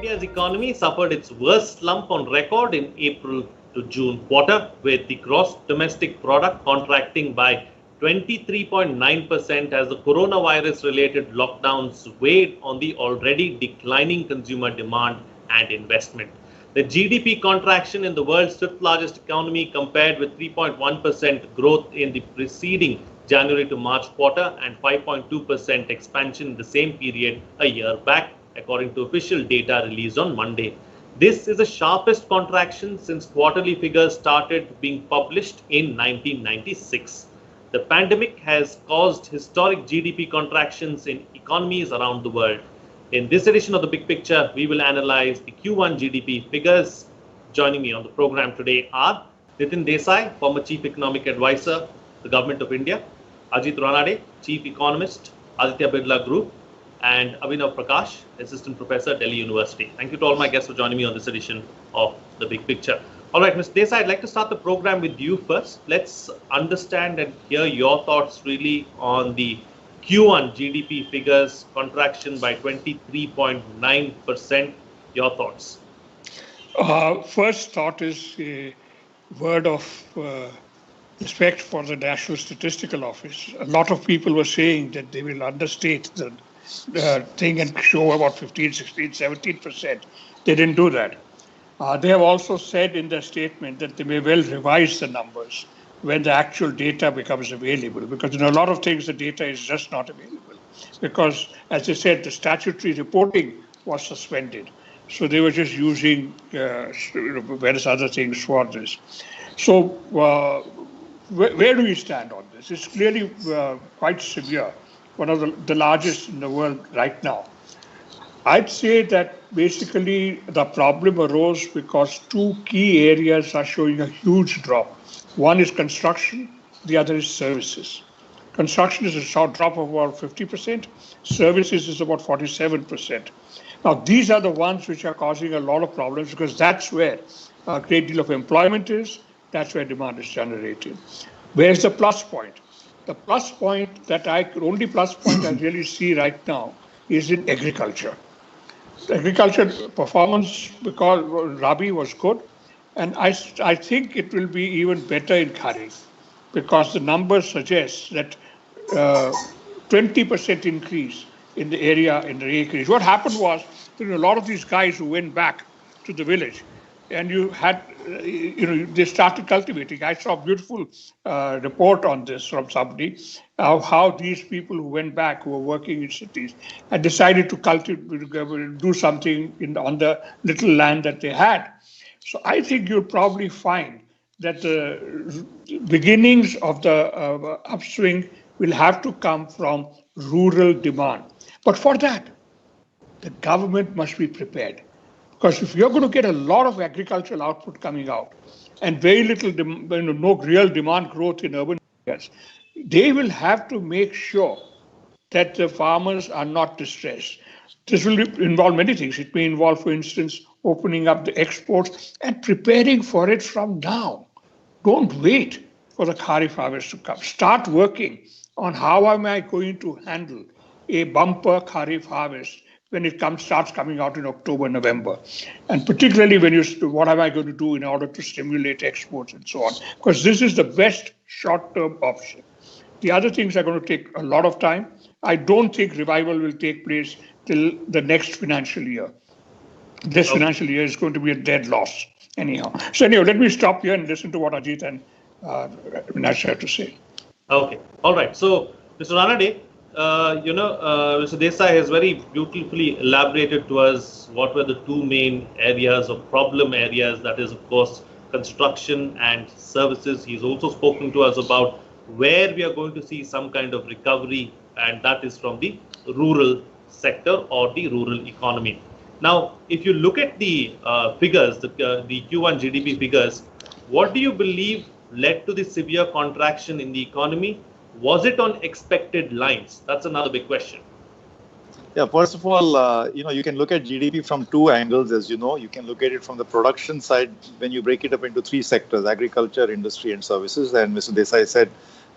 India's economy suffered its worst slump on record in April to June quarter, with the gross domestic product contracting by 23.9% as the coronavirus-related lockdowns weighed on the already declining consumer demand and investment. The GDP contraction in the world's fifth largest economy compared with 3.1% growth in the preceding January to March quarter and 5.2% expansion in the same period a year back, according to official data released on Monday. This is the sharpest contraction since quarterly figures started being published in 1996. The pandemic has caused historic GDP contractions in economies around the world. In this edition of The Big Picture, we will analyze the Q1 GDP figures. Joining me on the program today are Nitin Desai, former Chief Economic Advisor, the Government of India, Ajit Ranade, Chief Economist, Aditya Birla Group, and Abhinav Prakash, Assistant Professor, Delhi University. Thank you to all my guests for joining me on this edition of The Big Picture. All right, Mr. Desai, I'd like to start the program with you first. Let's understand and hear your thoughts really on the Q1 GDP figures, contraction by 23.9%. Your thoughts? First thought is a word of respect for the National Statistical Office. A lot of people were saying that they will understate the thing and show about 15, 16, 17%. They didn't do that. They have also said in their statement that they may well revise the numbers when the actual data becomes available, because in a lot of things the data is just not available. Because, as I said, the statutory reporting was suspended. So they were just using various other things for this. So where do we stand on this? It's clearly quite severe, one of the largest in the world right now. I'd say that basically the problem arose because two key areas are showing a huge drop. One is construction, the other is services. Construction is a short drop of about 50%, services is about 47%. Now, these are the ones which are causing a lot of problems because that's where a great deal of employment is, that's where demand is generated. Where's the plus point? The plus point only plus point I really see right now is in agriculture. The agriculture performance, because Rabi was good, and I think it will be even better in Kharif, because the numbers suggest that 20% increase in the area in the acreage. What happened was there were a lot of these guys who went back to the village, and you had, they started cultivating. I saw a beautiful report on this from somebody, how these people who went back, who were working in cities, had decided to do something on the little land that they had. So I think you'll probably find that the beginnings of the upswing will have to come from rural demand. But for that, the government must be prepared. Because if you're going to get a lot of agricultural output coming out and very little, no real demand growth in urban areas, they will have to make sure that the farmers are not distressed. This will involve many things. It may involve, for instance, opening up the exports and preparing for it from now. Don't wait for the Kharif harvest to come. Start working on how am I going to handle a bumper Kharif harvest when it starts coming out in October, November. And particularly what am I going to do in order to stimulate exports and so on? Because this is the best short-term option. The other things are going to take a lot of time. I don't think revival will take place till the next financial year. This financial year is going to be a dead loss anyhow. So let me stop here and listen to what Ajit and Nash have to say. Okay. All right. So, Mr. Ranade, Mr. Desai has very beautifully elaborated to us what were the two main areas of problem areas, that is, of course, construction and services. He's also spoken to us about where we are going to see some kind of recovery, and that is from the rural sector or the rural economy. Now, if you look at the figures, the Q1 GDP figures, what do you believe led to the severe contraction in the economy? Was it on expected lines? That's another big question. Yeah, first of all, you can look at GDP from two angles, as you know. You can look at it from the production side when you break it up into three sectors: agriculture, industry, and services. And Mr. Desai said,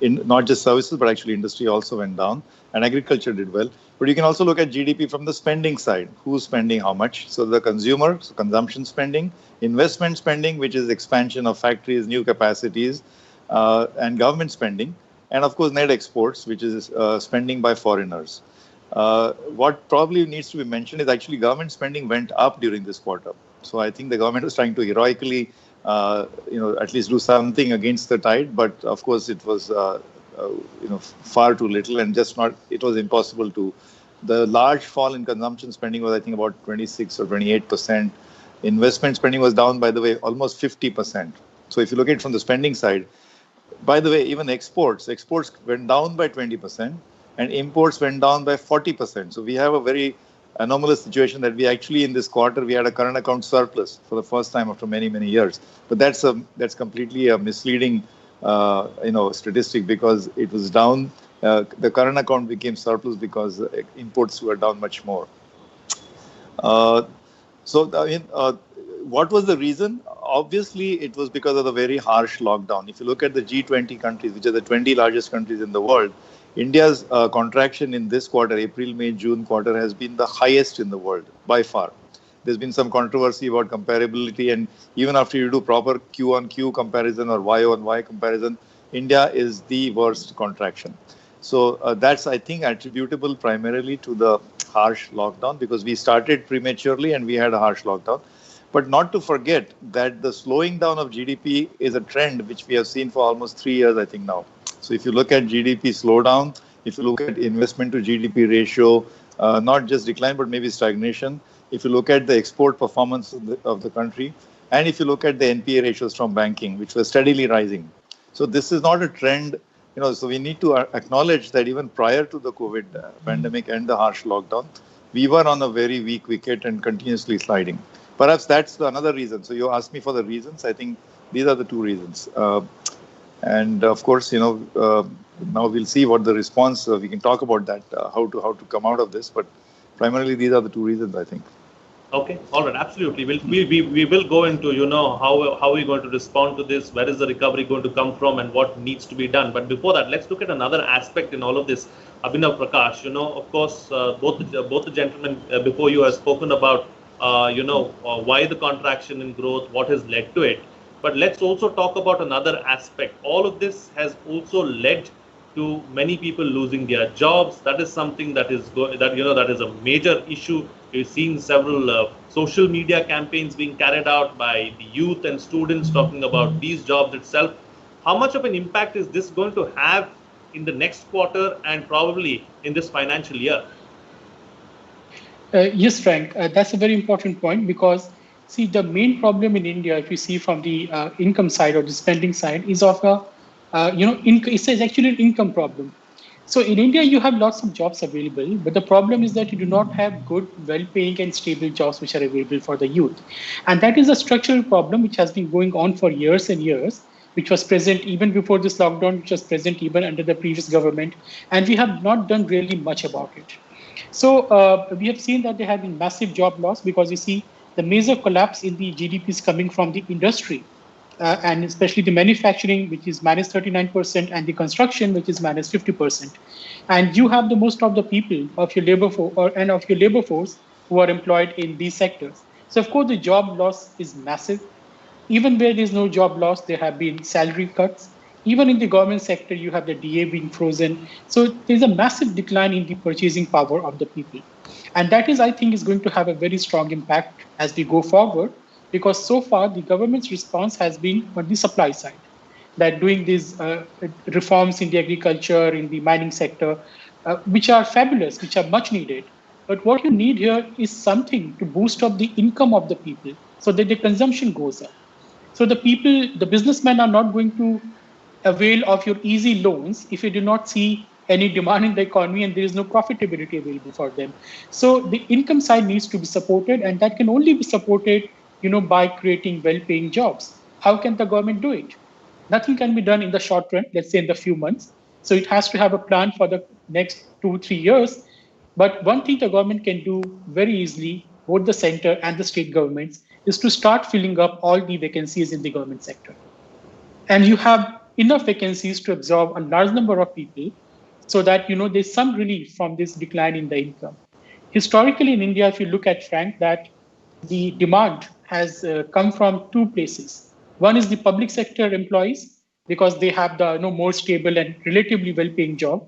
not just services, but actually industry also went down, and agriculture did well. But you can also look at GDP from the spending side. Who's spending how much? So the consumer, so consumption spending, investment spending, which is expansion of factories, new capacities, and government spending, and of course net exports, which is spending by foreigners. What probably needs to be mentioned is actually government spending went up during this quarter. So I think the government was trying to heroically, at least do something against the tide. But of course, it was, far too little and just not. It was impossible to. The large fall in consumption spending was, I think, about 26 or 28%. Investment spending was down, by the way, almost 50%. So if you look at it from the spending side, by the way, even exports went down by 20%. And imports went down by 40%. So we have a very anomalous situation that we actually in this quarter we had a current account surplus for the first time after many years. But that's completely a misleading statistic because it was down. The current account became surplus because imports were down much more. What was the reason? Obviously, it was because of the very harsh lockdown. If you look at the G20 countries, which are the 20 largest countries in the world, India's contraction in this quarter, April, May, June quarter, has been the highest in the world by far. There's been some controversy about comparability, and even after you do proper Q-on-Q comparison or Y-on-Y comparison, India is the worst contraction. So that's, I think, attributable primarily to the harsh lockdown because we started prematurely and we had a harsh lockdown. But not to forget that the slowing down of GDP is a trend which we have seen for almost 3 years, I think now. So if you look at GDP slowdown, if you look at investment to GDP ratio, not just decline, but maybe stagnation. If you look at the export performance of the country, and if you look at the NPA ratios from banking, which were steadily rising. So this is not a trend, so we need to acknowledge that even prior to the COVID pandemic and the harsh lockdown, we were on a very weak wicket and continuously sliding. Perhaps that's another reason. So you asked me for the reasons. I think these are the two reasons. And of course, now we'll see what the response. We can talk about that, how to come out of this. But primarily, these are the two reasons, I think. Okay, all right, absolutely. We will go into how we're going to respond to this. Where is the recovery going to come from, and what needs to be done? But before that, let's look at another aspect in all of this. Abhinav, Prakash, of course, both the gentlemen before you have spoken about why the contraction in growth, what has led to it. But let's also talk about another aspect. All of this has also led to many people losing their jobs. That is something that is that is a major issue. We've seen several social media campaigns being carried out by the youth and students talking about these jobs itself. How much of an impact is this going to have in the next quarter and probably in this financial year? Yes, Frank, that's a very important point because see, the main problem in India, if you see from the income side or the spending side, is of it's actually an income problem. So in India, you have lots of jobs available, but the problem is that you do not have good, well-paying and stable jobs which are available for the youth. And that is a structural problem which has been going on for years and years, which was present even before this lockdown, which was present even under the previous government. And we have not done really much about it. So we have seen that there have been massive job loss because you see, the major collapse in the GDP is coming from the industry, and especially the manufacturing, which is minus 39%, and the construction, which is minus 50%. And you have the most of the people of your labor force who are employed in these sectors. So of course, the job loss is massive. Even where there is no job loss, there have been salary cuts. Even in the government sector, you have the DA being frozen. So there's a massive decline in the purchasing power of the people. And that is, I think, is going to have a very strong impact as we go forward, because so far the government's response has been on the supply side, that doing these reforms in the agriculture, in the mining sector, which are fabulous, which are much needed. But what you need here is something to boost up the income of the people so that the consumption goes up. So the people, the businessmen are not going to avail of your easy loans if you do not see any demand in the economy and there is no profitability available for them. So the income side needs to be supported, and that can only be supported, by creating well-paying jobs. How can the government do it? Nothing can be done in the short run, let's say in the few months. So it has to have a plan for the next 2-3 years. But one thing the government can do very easily, both the center and the state governments, is to start filling up all the vacancies in the government sector. And you have enough vacancies to absorb a large number of people. so that there's some relief from this decline in the income. Historically in India, if you look at, Frank, that the demand has come from two places. One is the public sector employees, because they have the more stable and relatively well-paying job.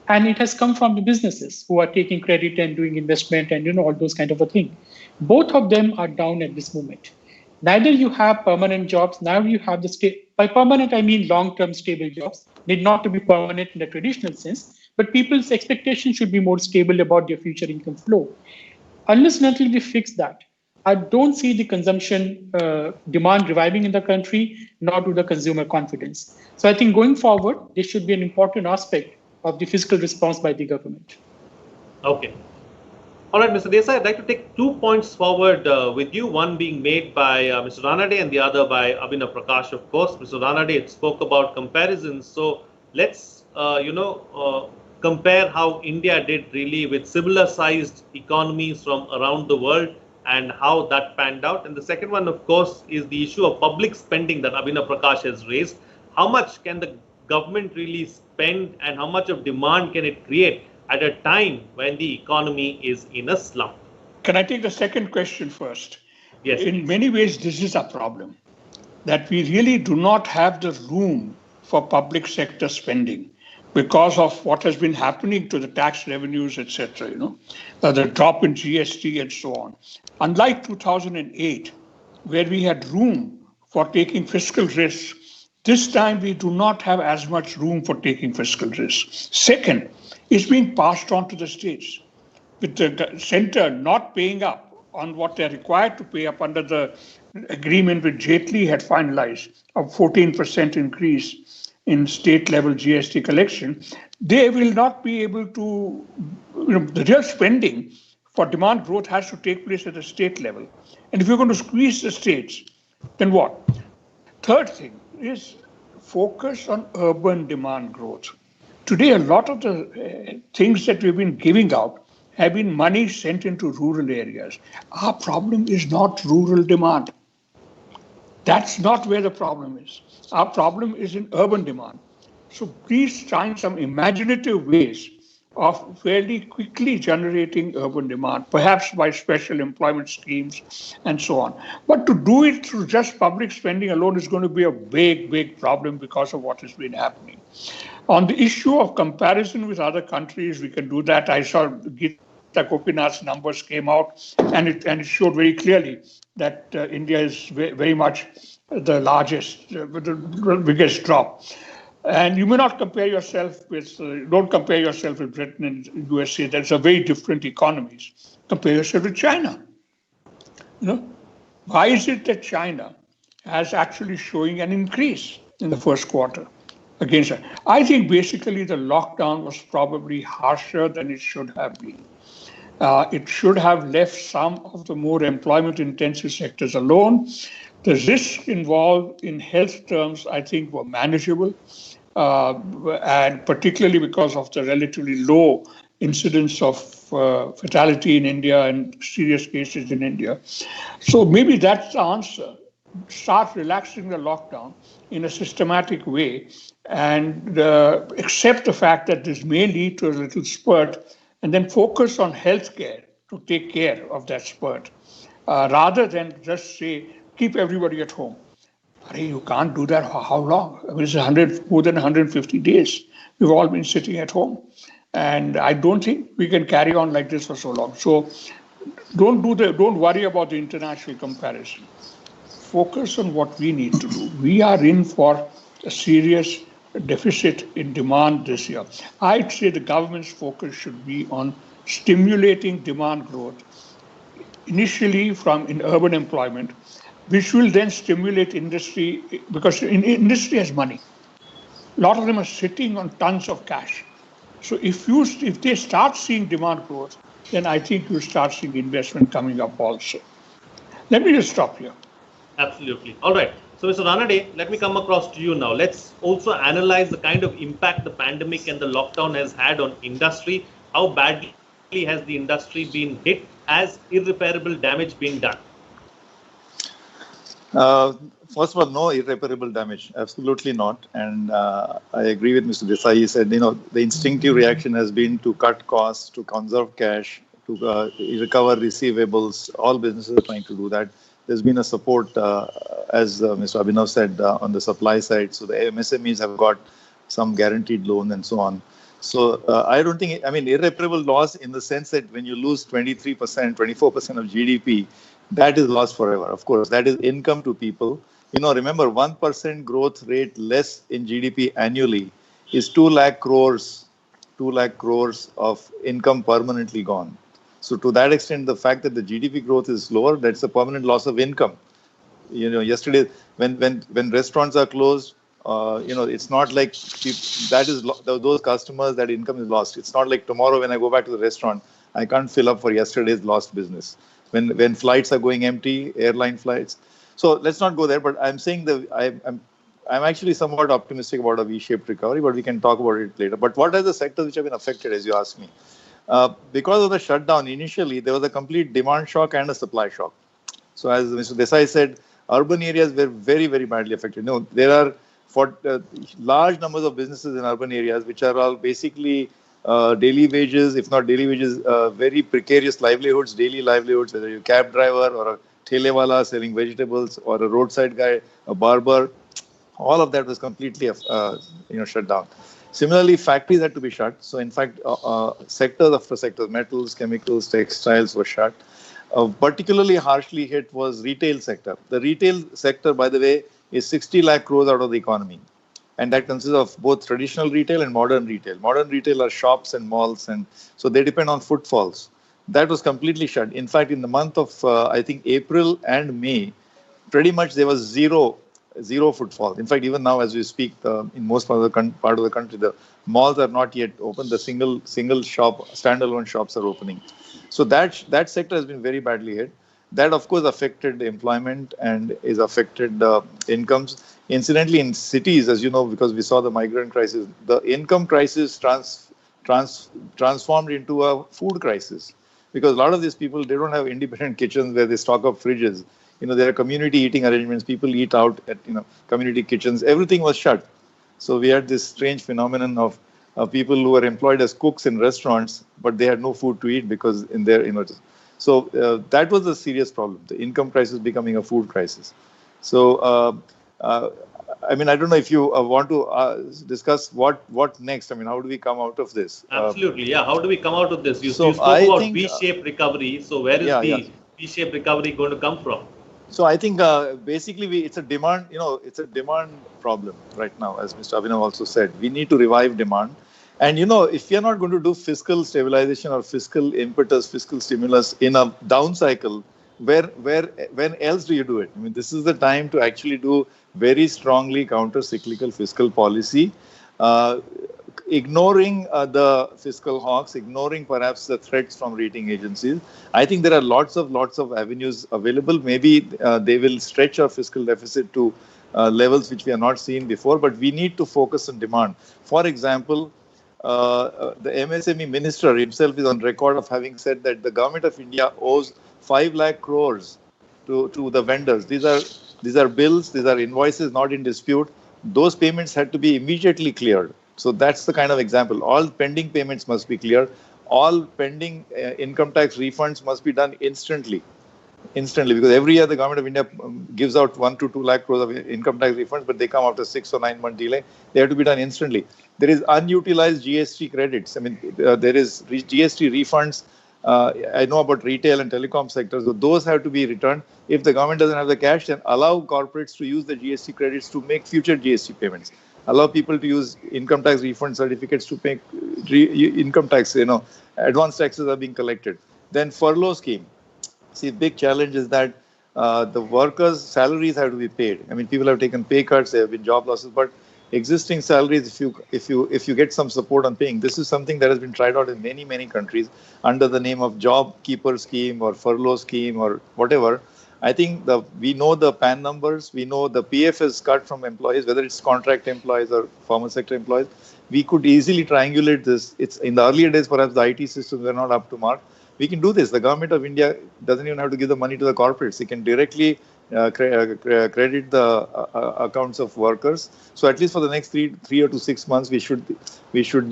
And it has come from the businesses who are taking credit and doing investment and all those kind of a thing. Both of them are down at this moment. Neither you have permanent jobs, now you have by permanent I mean long-term stable jobs, need not to be permanent in the traditional sense, but people's expectations should be more stable about their future income flow. Unless and until we fix that, I don't see the consumption demand reviving in the country, nor do the consumer confidence. So I think going forward, this should be an important aspect of the fiscal response by the government. Okay. All right, Mr. Desai, I'd like to take 2 points forward with you, one being made by Mr. Ranade and the other by Abhinav Prakash, of course. Mr. Ranade spoke about comparisons. So let's, compare how India did really with similar sized economies from around the world and how that panned out. And the second one, of course, is the issue of public spending that Abhinav Prakash has raised. How much can the government really spend and how much of demand can it create at a time when the economy is in a slump? Can I take the second question first? Yes. In many ways, this is a problem, that we really do not have the room for public sector spending because of what has been happening to the tax revenues, etc. The drop in GST and so on. Unlike 2008, where we had room for taking fiscal risks, this time we do not have as much room for taking fiscal risks. Second, it's being passed on to the states, with the center not paying up on what they're required to pay up under the agreement which Jaitley had finalized of 14% increase in state level GST collection. They will not be able to, the real spending for demand growth has to take place at the state level. And if you're going to squeeze the states, then what? Third thing is focus on urban demand growth. Today, a lot of the things that we've been giving out have been money sent into rural areas. Our problem is not rural demand. That's not where the problem is. Our problem is in urban demand. So please try some imaginative ways of fairly quickly generating urban demand, perhaps by special employment schemes and so on. But to do it through just public spending alone is going to be a big, big problem because of what has been happening. On the issue of comparison with other countries, we can do that. I saw Gita Gopinath's numbers came out, and it showed very clearly that India is very much the largest, the biggest drop. And you may not compare yourself with, don't compare yourself with Britain and USA. There's a very different economies. Compare yourself with China. Why is it that China has actually showing an increase in the first quarter against it? I think basically the lockdown was probably harsher than it should have been. It should have left some of the more employment-intensive sectors alone. The risks involved in health terms, I think, were manageable, and particularly because of the relatively low incidence of fatality in India and serious cases in India. So maybe that's the answer. Start relaxing the lockdown in a systematic way and accept the fact that this may lead to a little spurt, and then focus on healthcare to take care of that spurt, rather than just say, keep everybody at home. You can't do that. How long? I mean, it's more than 150 days. We've all been sitting at home. And I don't think we can carry on like this for so long. So don't worry about the international comparison. Focus on what we need to do. We are in for a serious deficit in demand this year. I'd say the government's focus should be on stimulating demand growth, initially in urban employment, which will then stimulate industry, because industry has money. A lot of them are sitting on tons of cash. So if they start seeing demand growth, then I think you'll start seeing investment coming up also. Let me just stop here. Absolutely. All right. So Mr. Ranade, let me come across to you now. Let's also analyze the kind of impact the pandemic and the lockdown has had on industry. How badly has the industry been hit? Has irreparable damage been done? Uh, First of all, no irreparable damage. Absolutely not. And I agree with Mr. Desai. He said, the instinctive reaction has been to cut costs, to conserve cash, to recover receivables. All businesses are trying to do that. There's been a support, as Mr. Abhinav said, on the supply side. So the MSMEs have got some guaranteed loan and so on. So I don't think, irreparable loss in the sense that when you lose 23%, 24% of GDP, that is lost forever. Of course, that is income to people. Remember, 1% growth rate less in GDP annually is 2 lakh crores of income permanently gone. So to that extent, the fact that the GDP growth is lower, that's a permanent loss of income. Yesterday, when restaurants are closed, it's not like those customers, that income is lost. It's not like tomorrow when I go back to the restaurant, I can't fill up for yesterday's lost business. When flights are going empty, airline flights. So let's not go there. But I'm saying that I'm actually somewhat optimistic about a V-shaped recovery, but we can talk about it later. But what are the sectors which have been affected, as you asked me? Because of the shutdown, initially there was a complete demand shock and a supply shock. So as Mr. Desai said, urban areas were very, very badly affected. There are large numbers of businesses in urban areas which are all basically daily wages, if not daily wages, very precarious livelihoods, daily livelihoods, whether you're a cab driver or a telewala selling vegetables or a roadside guy, a barber, all of that was completely shut down. Similarly, factories had to be shut. So in fact, sectors after sectors, metals, chemicals, textiles were shut. Particularly harshly hit was retail sector. The retail sector, by the way, is 60 lakh crores out of the economy. And that consists of both traditional retail and modern retail. Modern retail are shops and malls, and so they depend on footfalls. That was completely shut. In fact, in the month of, I think, April and May, pretty much there was zero footfall. In fact, even now as we speak, in most part of the country, the malls are not yet open. The single shop, standalone shops are opening. So that sector has been very badly hit. That, of course, affected employment and is affected incomes. Incidentally, in cities, as you know, because we saw the migrant crisis, the income crisis transformed into a food crisis. Because a lot of these people, they don't have independent kitchens where they stock up fridges. There are community eating arrangements. People eat out at, community kitchens. Everything was shut. So we had this strange phenomenon of people who were employed as cooks in restaurants, but they had no food to eat because in their, So that was a serious problem, the income crisis becoming a food crisis. So, I don't know if you want to discuss what next. How do we come out of this? Absolutely, yeah. How do we come out of this? You spoke about V-shaped recovery. So where is the V-shaped recovery going to come from? So I think basically it's a demand, it's a demand problem right now, as Mr. Abhinav also said. We need to revive demand. And, if you're not going to do fiscal stabilization or fiscal impetus, fiscal stimulus in a down cycle, when else do you do it? This is the time to actually do very strongly counter-cyclical fiscal policy, ignoring the fiscal hawks, ignoring perhaps the threats from rating agencies. I think there are lots of avenues available. Maybe they will stretch our fiscal deficit to levels which we have not seen before, but we need to focus on demand. For example, the MSME minister himself is on record of having said that the government of India owes 5 lakh crores to the vendors. These are bills, these are invoices not in dispute. Those payments had to be immediately cleared. So that's the kind of example. All pending payments must be cleared. All pending income tax refunds must be done instantly, because every year the government of India gives out 1 to 2 lakh crores of income tax refunds, but they come after 6 or 9 month delay. They have to be done instantly. There is unutilized GST credits. There is GST refunds. I know about retail and telecom sectors, so those have to be returned. If the government doesn't have the cash, then allow corporates to use the GST credits to make future GST payments. Allow people to use income tax refund certificates to make income tax, advance taxes are being collected. Then furlough scheme. See, big challenge is that the workers' salaries have to be paid. People have taken pay cuts, there have been job losses, but existing salaries, if you get some support on paying, this is something that has been tried out in many countries under the name of job keeper scheme or furlough scheme or whatever. I think we know the PAN numbers, we know the PF is cut from employees, whether it's contract employees or formal sector employees. We could easily triangulate this. It's in the earlier days, perhaps the IT systems were not up to mark. We can do this. The government of India doesn't even have to give the money to the corporates. It can directly credit the accounts of workers. So at least for the next 3 to 6 months, we should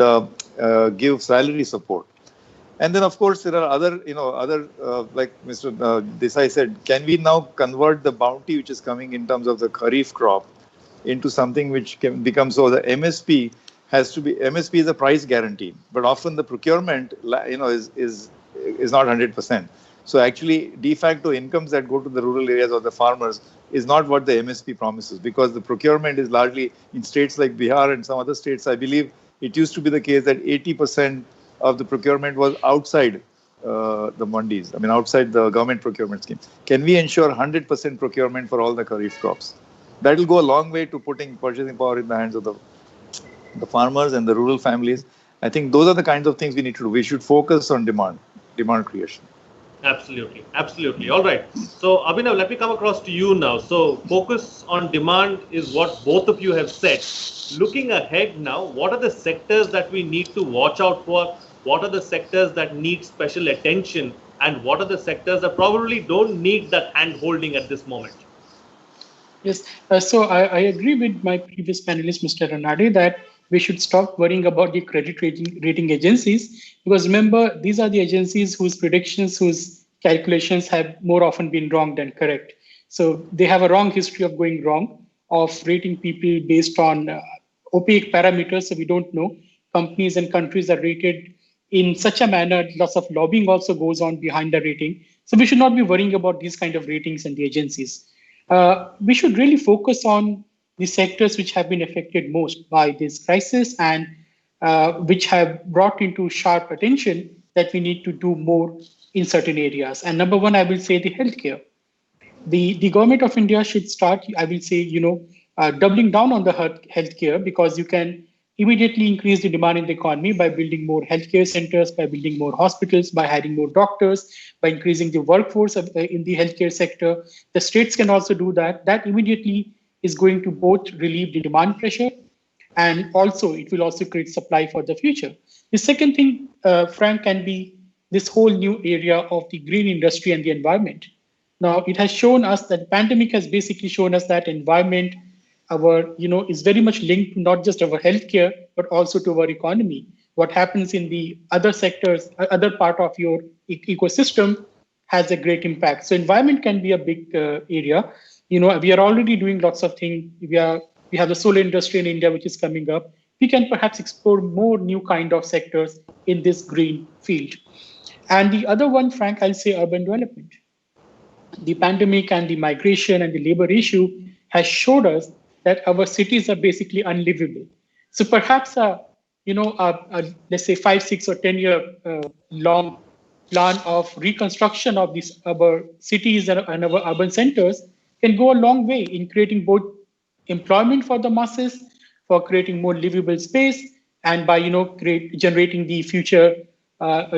give salary support. And then, of course, there are other, like Mr. Desai said, can we now convert the bounty which is coming in terms of the Kharif crop into something which can become, so the MSP is a price guarantee, but often the procurement, is not 100%. So actually, de facto incomes that go to the rural areas or the farmers is not what the MSP promises, because the procurement is largely in states like Bihar and some other states. I believe it used to be the case that 80% of the procurement was outside the mandis, outside the government procurement scheme. Can we ensure 100% procurement for all the Kharif crops? That will go a long way to putting purchasing power in the hands of the farmers and the rural families. I think those are the kinds of things we need to do. We should focus on demand creation. Absolutely. All right. So, Abhinav, let me come across to you now. So, focus on demand is what both of you have said. Looking ahead now, what are the sectors that we need to watch out for? What are the sectors that need special attention? And what are the sectors that probably don't need that hand-holding at this moment? Yes. So, I agree with my previous panelist, Mr. Ranade, that we should stop worrying about the credit rating agencies, because remember, these are the agencies whose predictions, whose calculations have more often been wrong than correct. So they have a wrong history of going wrong, of rating people based on opaque parameters. So we don't know. Companies and countries are rated in such a manner, lots of lobbying also goes on behind the rating. So we should not be worrying about these kind of ratings and the agencies. We should really focus on the sectors which have been affected most by this crisis and which have brought into sharp attention that we need to do more in certain areas. And number one, I will say the healthcare. The government of India should start, I will say, doubling down on the healthcare, because you can immediately increase the demand in the economy by building more healthcare centers, by building more hospitals, by hiring more doctors, by increasing the workforce in the healthcare sector. The states can also do that. That immediately is going to both relieve the demand pressure, and also it will also create supply for the future. The second thing, Frank, can be this whole new area of the green industry and the environment. Now, it has shown us that the pandemic has basically shown us that environment, is very much linked to not just our healthcare, but also to our economy. What happens in the other sectors, other part of your ecosystem has a great impact. So environment can be a big area. We are already doing lots of things. We have the solar industry in India, which is coming up. We can perhaps explore more new kind of sectors in this green field. And the other one, Frank, I'll say urban development. The pandemic and the migration and the labor issue has showed us that our cities are basically unlivable. So perhaps, let's say 5, 6, or 10 year long plan of reconstruction of these our cities and our urban centers can go a long way in creating both employment for the masses, for creating more livable space, and by generating the future, I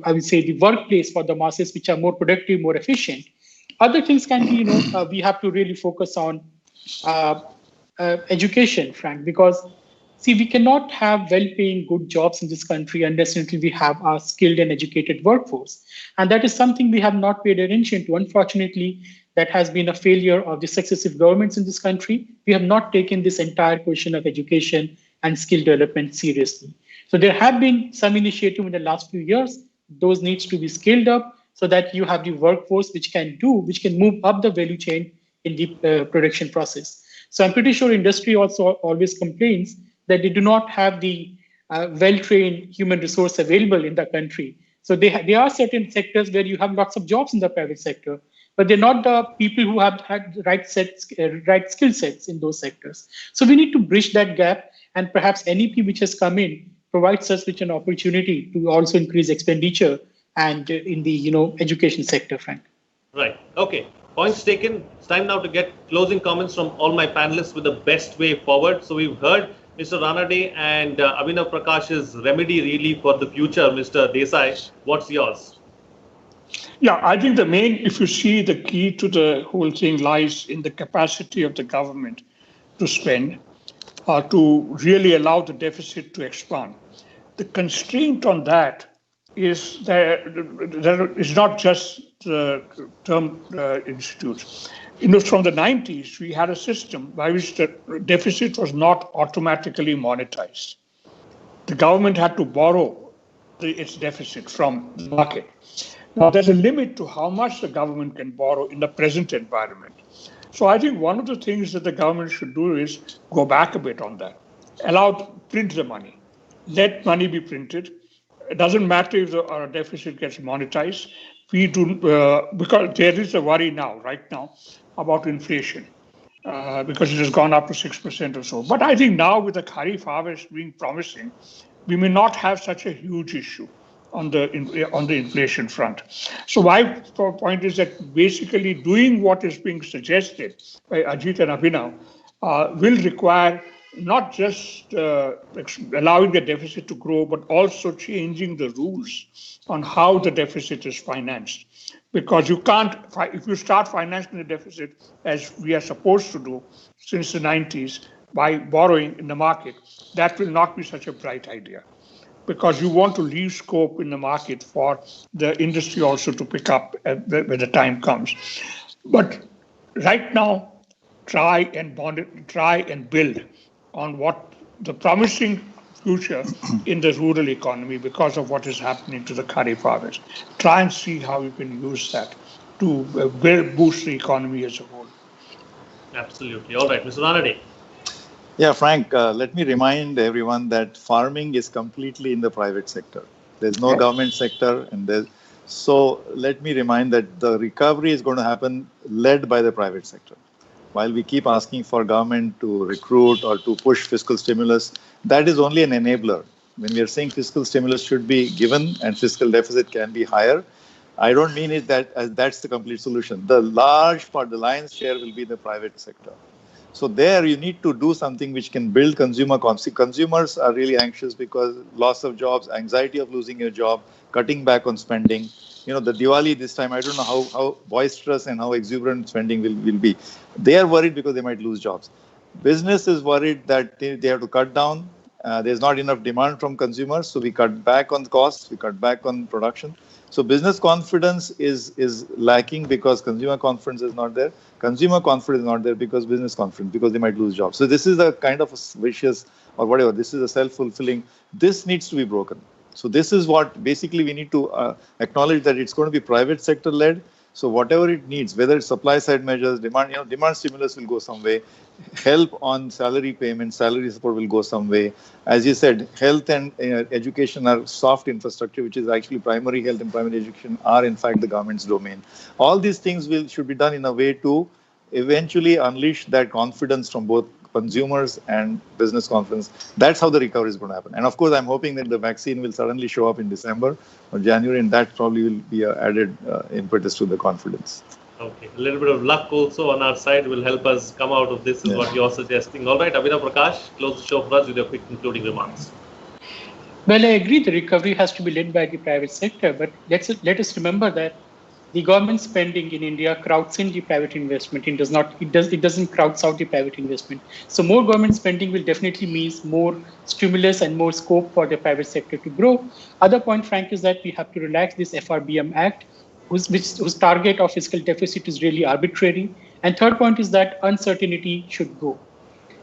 would say the workplace for the masses, which are more productive, more efficient. Other things can be, we have to really focus on education, Frank, because see, we cannot have well-paying good jobs in this country unless until we have a skilled and educated workforce. And that is something we have not paid attention to. Unfortunately, that has been a failure of the successive governments in this country. We have not taken this entire question of education and skill development seriously. So there have been some initiative in the last few years. Those needs to be scaled up so that you have the workforce which can move up the value chain in the production process. So I'm pretty sure industry also always complains that they do not have the well-trained human resource available in the country. So there are certain sectors where you have lots of jobs in the private sector, but they're not the people who have had right skill sets in those sectors. So we need to bridge that gap, and perhaps NEP, which has come in, provides us with an opportunity to also increase expenditure and in the education sector, Frank. Right. Okay. Points taken. It's time now to get closing comments from all my panelists with the best way forward. So we've heard Mr. Ranade and Abhinav Prakash's remedy really for the future. Mr. Desai, what's yours? Yeah, I think if you see, the key to the whole thing lies in the capacity of the government to spend, to really allow the deficit to expand. The constraint on that is there is not just term institutes. From the 90s, we had a system by which the deficit was not automatically monetized. The government had to borrow its deficit from the market. Now, there's a limit to how much the government can borrow in the present environment. So I think one of the things that the government should do is go back a bit on that. Print the money. Let money be printed. It doesn't matter if our deficit gets monetized. We do, because there is a worry right now, about inflation, because it has gone up to 6% or so. But I think now with the Kharif harvest being promising, we may not have such a huge issue on the inflation front. So my point is that basically doing what is being suggested by Ajit and Abhinav will require not just allowing the deficit to grow, but also changing the rules on how the deficit is financed. Because you can't, if you start financing the deficit as we are supposed to do since the 90s by borrowing in the market, that will not be such a bright idea. Because you want to leave scope in the market for the industry also to pick up when the time comes. But right now, try and build on what the promising future in the rural economy because of what is happening to the Kharif harvest. Try and see how you can use that to boost the economy as a whole. Absolutely. All right, Mr. Ranade. Yeah, Frank, let me remind everyone that farming is completely in the private sector. There's no government sector. So let me remind that the recovery is going to happen led by the private sector. While we keep asking for government to recruit or to push fiscal stimulus, that is only an enabler. When we are saying fiscal stimulus should be given and fiscal deficit can be higher, I don't mean it that's the complete solution. The lion's share will be the private sector. So there you need to do something which can build consumer confidence. Consumers are really anxious because loss of jobs, anxiety of losing your job, cutting back on spending. The Diwali this time, I don't know how boisterous and how exuberant spending will be. They are worried because they might lose jobs. Business is worried that they have to cut down. There's not enough demand from consumers, so we cut back on costs, we cut back on production. So business confidence is lacking because consumer confidence is not there. Consumer confidence is not there because business confidence, because they might lose jobs. So this is a kind of a vicious or whatever. This is a self-fulfilling. This needs to be broken. So this is what basically we need to acknowledge that it's going to be private sector led. So whatever it needs, whether it's supply side measures, demand stimulus will go some way, help on salary payment, salary support will go some way. As you said, health and education are soft infrastructure, which is actually primary health and primary education are in fact the government's domain. All these things should be done in a way to eventually unleash that confidence from both consumers and business confidence. That's how the recovery is going to happen. And of course, I'm hoping that the vaccine will suddenly show up in December or January, and that probably will be an added impetus to the confidence. Okay, a little bit of luck also on our side will help us come out of this, is what you're suggesting. All right, Abhinav Prakash, close the show for us with your quick concluding remarks. Well, I agree the recovery has to be led by the private sector, but let us remember that the government spending in India crowds in the private investment. It doesn't crowds out the private investment. So more government spending will definitely mean more stimulus and more scope for the private sector to grow. Other point, Frank, is that we have to relax this FRBM Act, whose target of fiscal deficit is really arbitrary. And third point is that uncertainty should go.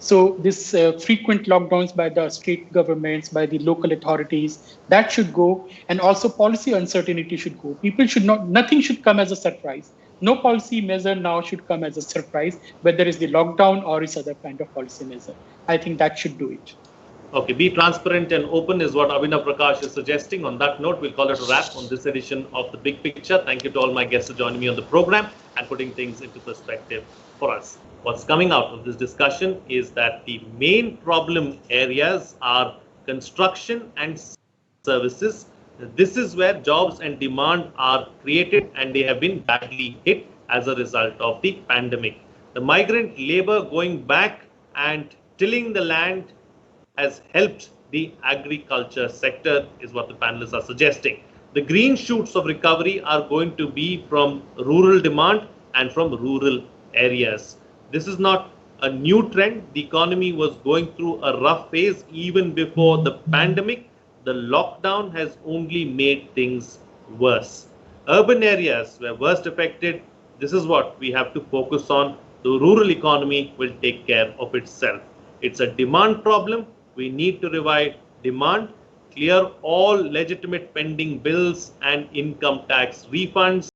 So this frequent lockdowns by the state governments, by the local authorities, that should go. And also policy uncertainty should go. Nothing should come as a surprise. No policy measure now should come as a surprise, whether it's the lockdown or it's other kind of policy measure. I think that should do it. Okay, be transparent and open is what Abhinav Prakash is suggesting. On that note, we'll call it a wrap on this edition of The Big Picture. Thank you to all my guests for joining me on the program and putting things into perspective for us. What's coming out of this discussion is that the main problem areas are construction and services. This is where jobs and demand are created, and they have been badly hit as a result of the pandemic. The migrant labor going back and tilling the land has helped the agriculture sector, is what the panelists are suggesting. The green shoots of recovery are going to be from rural demand and from rural areas. This is not a new trend. The economy was going through a rough phase even before the pandemic. The lockdown has only made things worse. urban areas were worst affected. This is what we have to focus on. The rural economy will take care of itself. It's a demand problem. We need to revive demand, clear all legitimate pending bills and income tax refunds.